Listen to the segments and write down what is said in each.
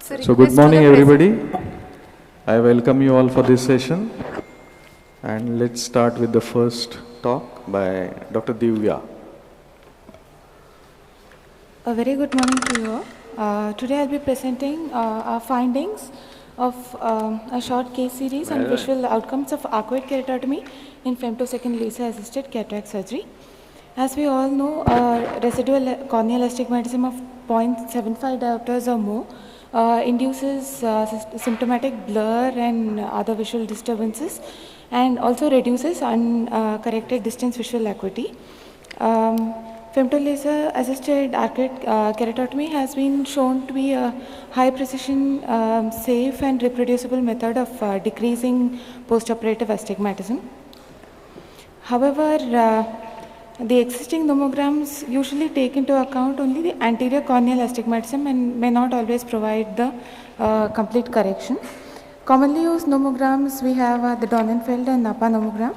So good morning everybody. I welcome you all for this session, and let's start with the first talk by Dr. Divya. A very good morning to you all. Today I'll be presenting our findings of a short case series on visual outcomes of arcuate keratotomy in femtosecond laser assisted cataract surgery. As we all know, residual corneal astigmatism of 0.75 diopters or more induces symptomatic blur and other visual disturbances, and also reduces uncorrected distance visual acuity. Femtolaser assisted arcuate keratotomy has been shown to be a high precision, safe and reproducible method of decreasing postoperative astigmatism. However, the existing nomograms usually take into account only the anterior corneal astigmatism and may not always provide the complete correction. Commonly used nomograms we have the Donenfeld and Napa nomogram.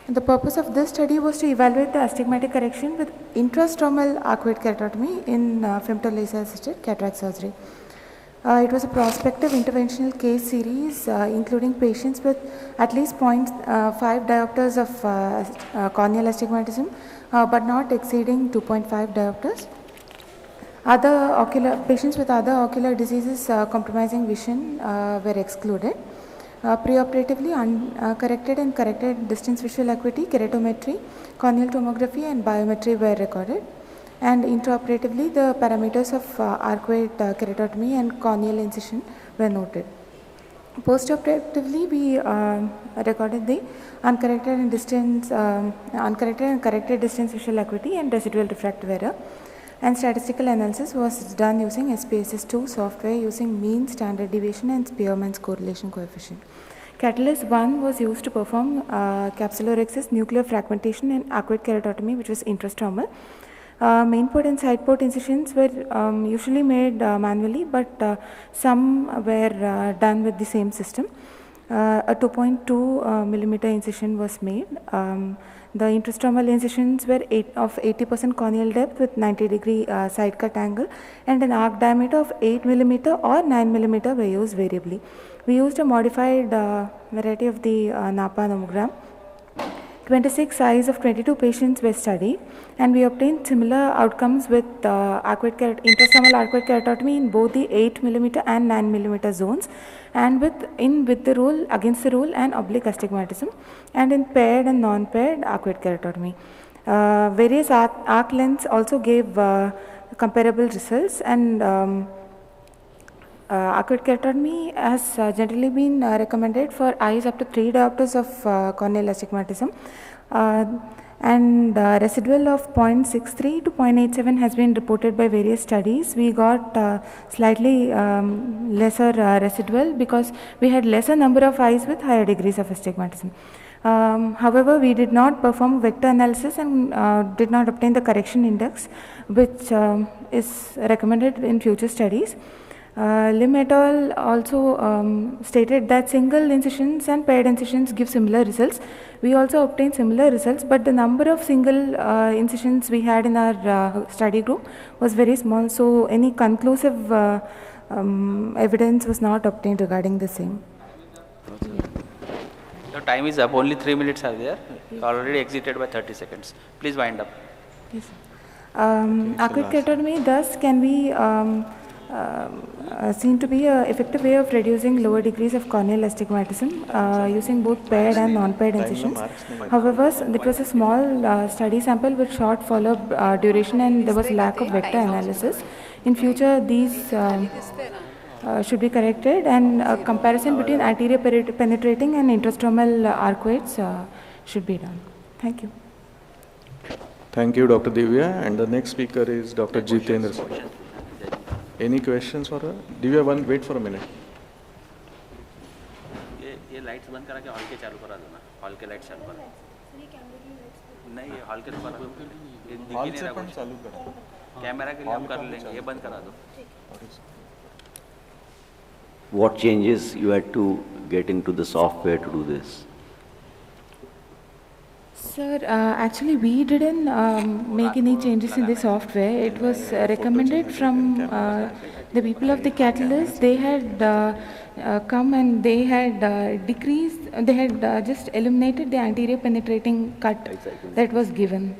The purpose of this study was to evaluate the astigmatic correction with intrastromal arcuate keratotomy in femtolaser assisted cataract surgery. It was a prospective interventional case series including patients with at least 0.5 diopters of corneal astigmatism but not exceeding 2.5 diopters. Patients with other ocular diseases compromising vision were excluded. Preoperatively, uncorrected and corrected distance visual acuity, keratometry, corneal tomography and biometry were recorded. And intraoperatively, the parameters of arcuate keratotomy and corneal incision were noted. Postoperatively, we recorded the uncorrected and corrected distance visual acuity and residual refractive error. And statistical analysis was done using SPSS2 software using mean, standard deviation and Spearman's correlation coefficient. Catalyst 1 was used to perform capsulorhexis nuclear fragmentation in arcuate keratotomy, which was intrastromal. Main port and side port incisions were usually made manually, but some were done with the same system. A 2.2 millimeter incision was made. The intrastromal incisions were of 80% corneal depth with 90-degree side cut angle, and an arc diameter of 8 millimeter or 9 millimeter were used variably. We used a modified variety of the Napa nomogram. 26 eyes of 22 patients were studied, and we obtained similar outcomes with intrastromal arcuate keratotomy in both the 8 millimeter and 9 millimeter zones, and with the rule, against the rule and oblique astigmatism, and in paired and non-paired arcuate keratotomy. Various arc lengths also gave comparable results, and arcuate keratotomy has generally been recommended for eyes up to 3 diopters of corneal astigmatism, and residual of 0.63 to 0.87 has been reported by various studies. We got slightly lesser residual because we had lesser number of eyes with higher degrees of astigmatism. However, we did not perform vector analysis and did not obtain the correction index, which is recommended in future studies. Lim et al. Also stated that single incisions and paired incisions give similar results. We also obtained similar results, but the number of single incisions we had in our study group was very small, so any conclusive evidence was not obtained regarding the same. The time is up, only 3 minutes are there, already exited by 30 seconds. Please wind up. Yes. Arcuate keratotomy thus can be seen to be an effective way of reducing lower degrees of corneal astigmatism using both paired and non-paired incisions. However, it was a small study sample with short follow-up duration, and there was lack of vector analysis. In future, these should be corrected, and a comparison between anterior penetrating and intrastromal arcuates should be done. Thank you. Thank you, Dr. Divya. And the next speaker is Dr. Jitendra. Any questions for her? Divya, wait for a minute. ये lights बंद करा के hall के चालू करा दो ना, hall के लाइट चालू करा नहीं, ये हॉल के हॉल से अपन चालू करो, कैमरा के लिए हम कर लेंगे, ये बंद करा दो. What changes you had to get into the software to do this? Sir, actually we didn't make any changes in the software. It was recommended from the people of the Catalyst. They had come and they had decreased, they had just eliminated the anterior penetrating cut that was given.